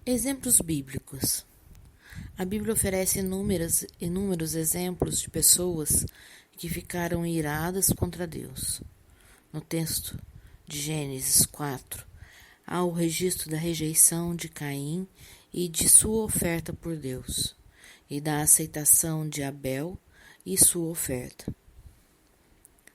Exemplos bíblicos. A Bíblia oferece inúmeros exemplos de pessoas que ficaram iradas contra Deus. No texto de Gênesis 4, há o registro da rejeição de Caim e de sua oferta por Deus, e da aceitação de Abel e sua oferta.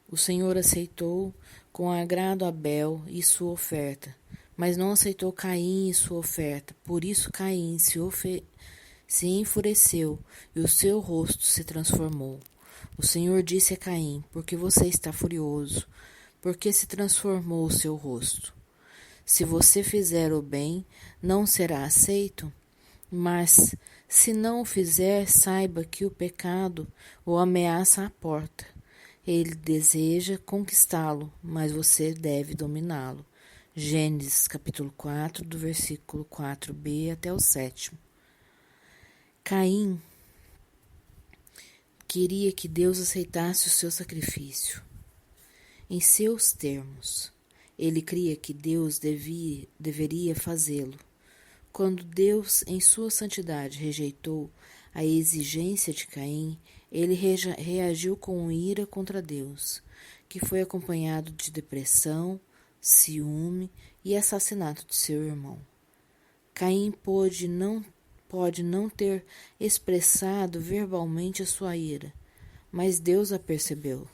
O Senhor aceitou com agrado Abel e sua oferta, mas não aceitou Caim e sua oferta. Por isso Caim se enfureceu e o seu rosto se transformou. O Senhor disse a Caim: por que você está furioso? Por que se transformou o seu rosto? Se você fizer o bem, não será aceito? Mas, se não o fizer, saiba que o pecado o ameaça à porta. Ele deseja conquistá-lo, mas você deve dominá-lo. Gênesis capítulo 4, do versículo 4b até o 7. Caim queria que Deus aceitasse o seu sacrifício. Em seus termos, ele cria que Deus deveria fazê-lo. Quando Deus, em sua santidade, rejeitou a exigência de Caim, ele reagiu com ira contra Deus, que foi acompanhado de depressão, ciúme e assassinato de seu irmão. Caim pode não ter expressado verbalmente a sua ira, mas Deus a percebeu.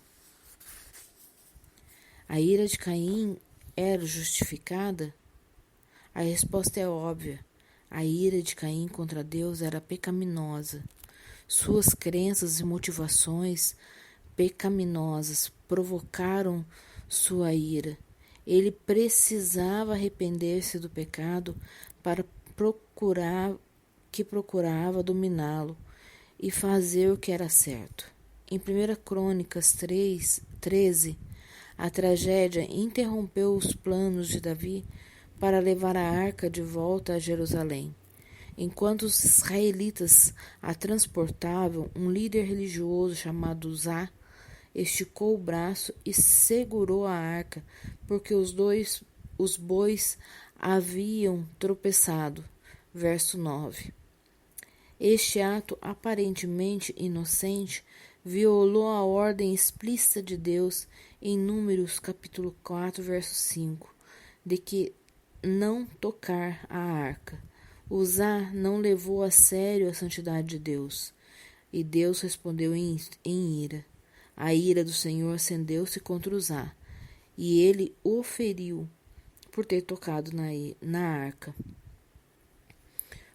A ira de Caim era justificada? A resposta é óbvia. A ira de Caim contra Deus era pecaminosa. Suas crenças e motivações pecaminosas provocaram sua ira. Ele precisava arrepender-se do pecado para procurava dominá-lo e fazer o que era certo. Em 1 Crônicas 13, a tragédia interrompeu os planos de Davi para levar a arca de volta a Jerusalém. Enquanto os israelitas a transportavam, um líder religioso chamado Uzá esticou o braço e segurou a arca, porque os bois haviam tropeçado. Verso 9. Este ato aparentemente inocente violou a ordem explícita de Deus em Números capítulo 4, verso 5, de que não tocar a arca. Uzá não levou a sério a santidade de Deus, e Deus respondeu em ira. A ira do Senhor acendeu-se contra Uzá, e ele o feriu por ter tocado na arca.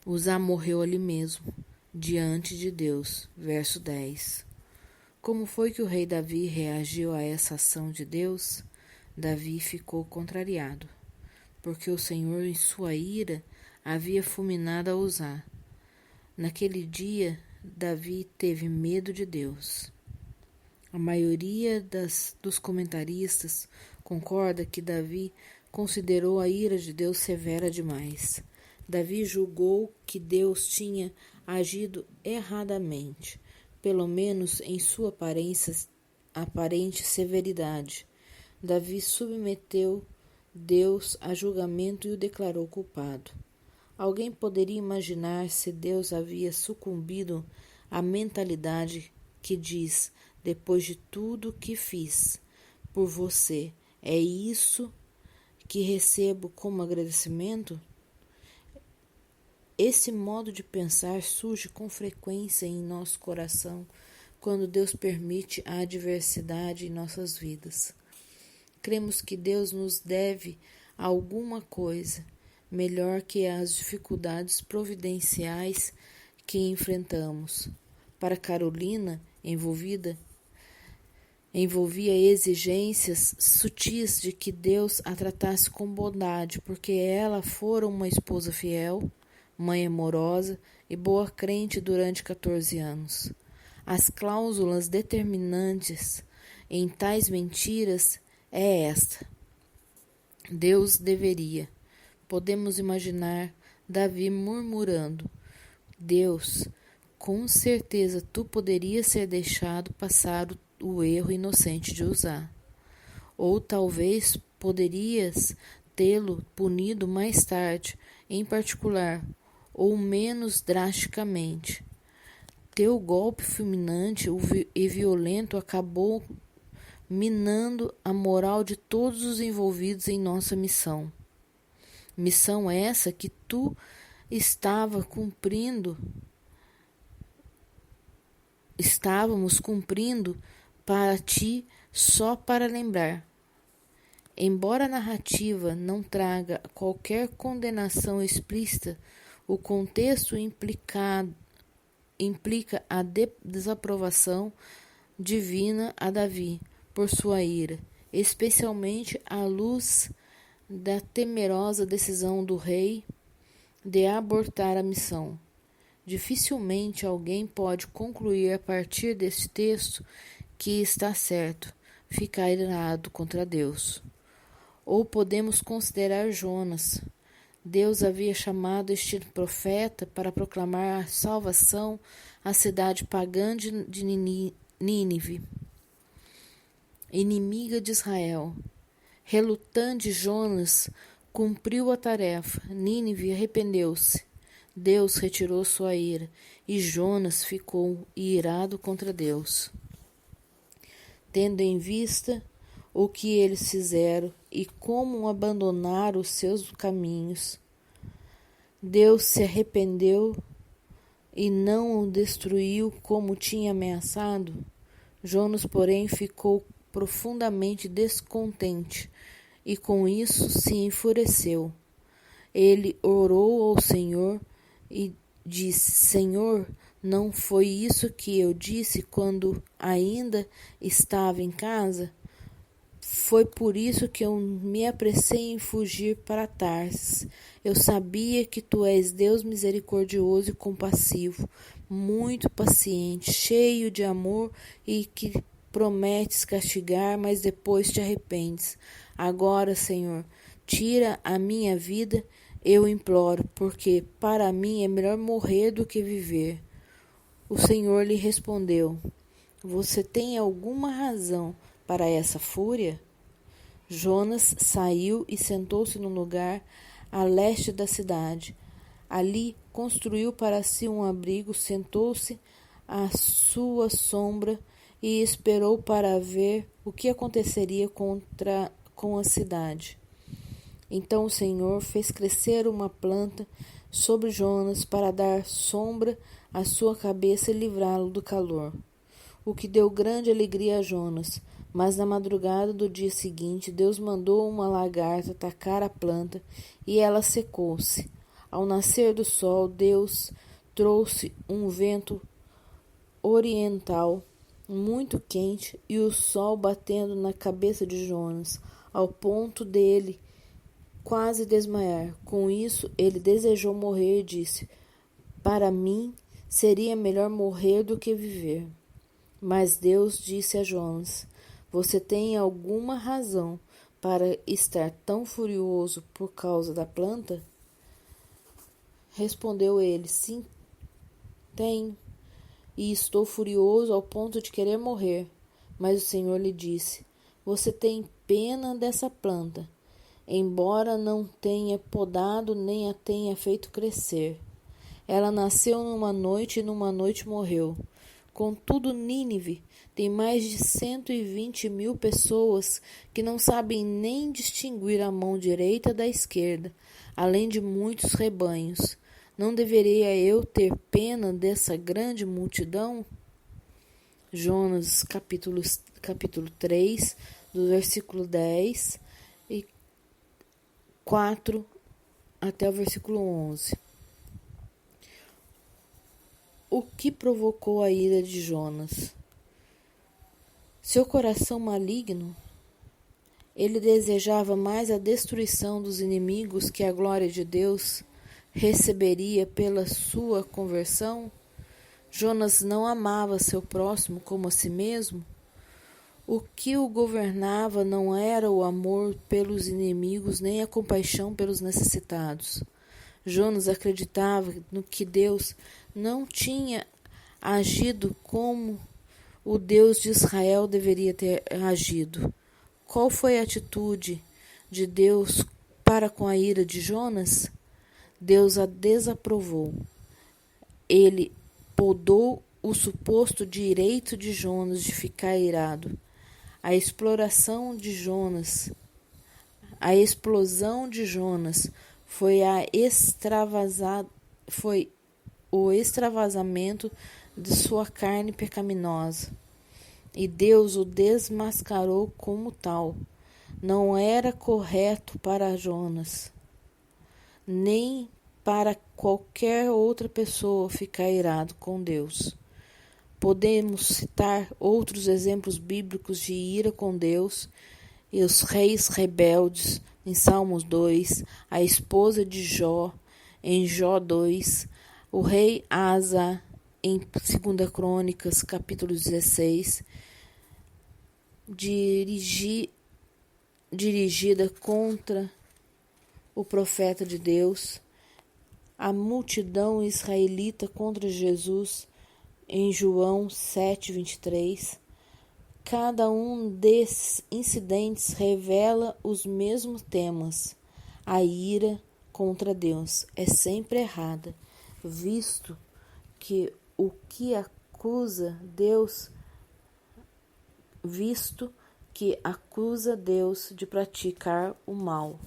Uzá morreu ali mesmo, diante de Deus. Verso 10. Como foi que o rei Davi reagiu a essa ação de Deus? Davi ficou contrariado, porque o Senhor, em sua ira, havia fulminado a Uzá. Naquele dia, Davi teve medo de Deus. A maioria dos comentaristas concorda que Davi considerou a ira de Deus severa demais. Davi julgou que Deus tinha agido erradamente, pelo menos em sua aparente severidade. Davi submeteu Deus a julgamento e o declarou culpado. Alguém poderia imaginar se Deus havia sucumbido à mentalidade que diz: depois de tudo que fiz por você, é isso que recebo como agradecimento? Esse modo de pensar surge com frequência em nosso coração quando Deus permite a adversidade em nossas vidas. Cremos que Deus nos deve alguma coisa melhor que as dificuldades providenciais que enfrentamos. Para Carolina, envolvia exigências sutis de que Deus a tratasse com bondade, porque ela fora uma esposa fiel, mãe amorosa e boa crente durante 14 anos. As cláusulas determinantes em tais mentiras é esta: Deus deveria. Podemos imaginar Davi murmurando: Deus, com certeza tu poderias ser deixado passar o erro inocente de Uzá. Ou talvez poderias tê-lo punido mais tarde, em particular, ou menos drasticamente. Teu golpe fulminante e violento acabou minando a moral de todos os envolvidos em nossa missão. Missão essa que tu estávamos cumprindo para ti só para lembrar. Embora a narrativa não traga qualquer condenação explícita, o contexto implica a desaprovação divina a Davi por sua ira, especialmente à luz da temerosa decisão do rei de abortar a missão. Dificilmente alguém pode concluir a partir deste texto que está certo, ficar irado contra Deus. Ou podemos considerar Jonas. Deus havia chamado este profeta para proclamar a salvação à cidade pagã de Nínive, inimiga de Israel. Relutante, Jonas cumpriu a tarefa. Nínive arrependeu-se. Deus retirou sua ira e Jonas ficou irado contra Deus. Tendo em vista o que eles fizeram e como abandonaram os seus caminhos, Deus se arrependeu e não o destruiu como tinha ameaçado. Jonas, porém, ficou profundamente descontente e com isso se enfureceu. Ele orou ao Senhor e disse: Senhor, não foi isso que eu disse quando ainda estava em casa? Foi por isso que eu me apressei em fugir para Tarsis. Eu sabia que tu és Deus misericordioso e compassivo, muito paciente, cheio de amor e que prometes castigar, mas depois te arrependes. Agora, Senhor, tira a minha vida, eu imploro, porque para mim é melhor morrer do que viver. O Senhor lhe respondeu: Você tem alguma razão para essa fúria? Jonas saiu e sentou-se num lugar a leste da cidade. Ali construiu para si um abrigo, sentou-se à sua sombra e esperou para ver o que aconteceria com a cidade. Então o Senhor fez crescer uma planta sobre Jonas para dar sombra à sua cabeça e livrá-lo do calor, o que deu grande alegria a Jonas. Mas na madrugada do dia seguinte, Deus mandou uma lagarta atacar a planta e ela secou-se. Ao nascer do sol, Deus trouxe um vento oriental muito quente e o sol batendo na cabeça de Jonas, ao ponto dele quase desmaiar. Com isso, ele desejou morrer e disse: Para mim, seria melhor morrer do que viver. Mas Deus disse a Jonas: Você tem alguma razão para estar tão furioso por causa da planta? Respondeu ele: Sim, tenho, e estou furioso ao ponto de querer morrer. Mas o Senhor lhe disse: Você tem pena dessa planta, embora não tenha podado nem a tenha feito crescer. Ela nasceu numa noite e numa noite morreu. Contudo, Nínive tem mais de 120.000 pessoas que não sabem nem distinguir a mão direita da esquerda, além de muitos rebanhos. Não deveria eu ter pena dessa grande multidão? Jonas, capítulo 3, do versículo 10 e 4 até o versículo 11. O que provocou a ira de Jonas? Seu coração maligno? Ele desejava mais a destruição dos inimigos que a glória de Deus receberia pela sua conversão? Jonas não amava seu próximo como a si mesmo? O que o governava não era o amor pelos inimigos nem a compaixão pelos necessitados. Jonas acreditava no que Deus não tinha agido como o Deus de Israel deveria ter agido. Qual foi a atitude de Deus para com a ira de Jonas? Deus a desaprovou. Ele podou o suposto direito de Jonas de ficar irado. A explosão de Jonas foi o extravasamento de sua carne pecaminosa, e Deus o desmascarou como tal. Não era correto para Jonas, nem para qualquer outra pessoa ficar irado com Deus. Podemos citar outros exemplos bíblicos de ira com Deus e os reis rebeldes em Salmos 2, a esposa de Jó em Jó 2, o rei Asa em 2 Crônicas, capítulo 16, dirigida contra o profeta de Deus, a multidão israelita contra Jesus em João 7:23. Cada um desses incidentes revela os mesmos temas. A ira contra Deus é sempre errada, visto que o que acusa Deus de praticar o mal.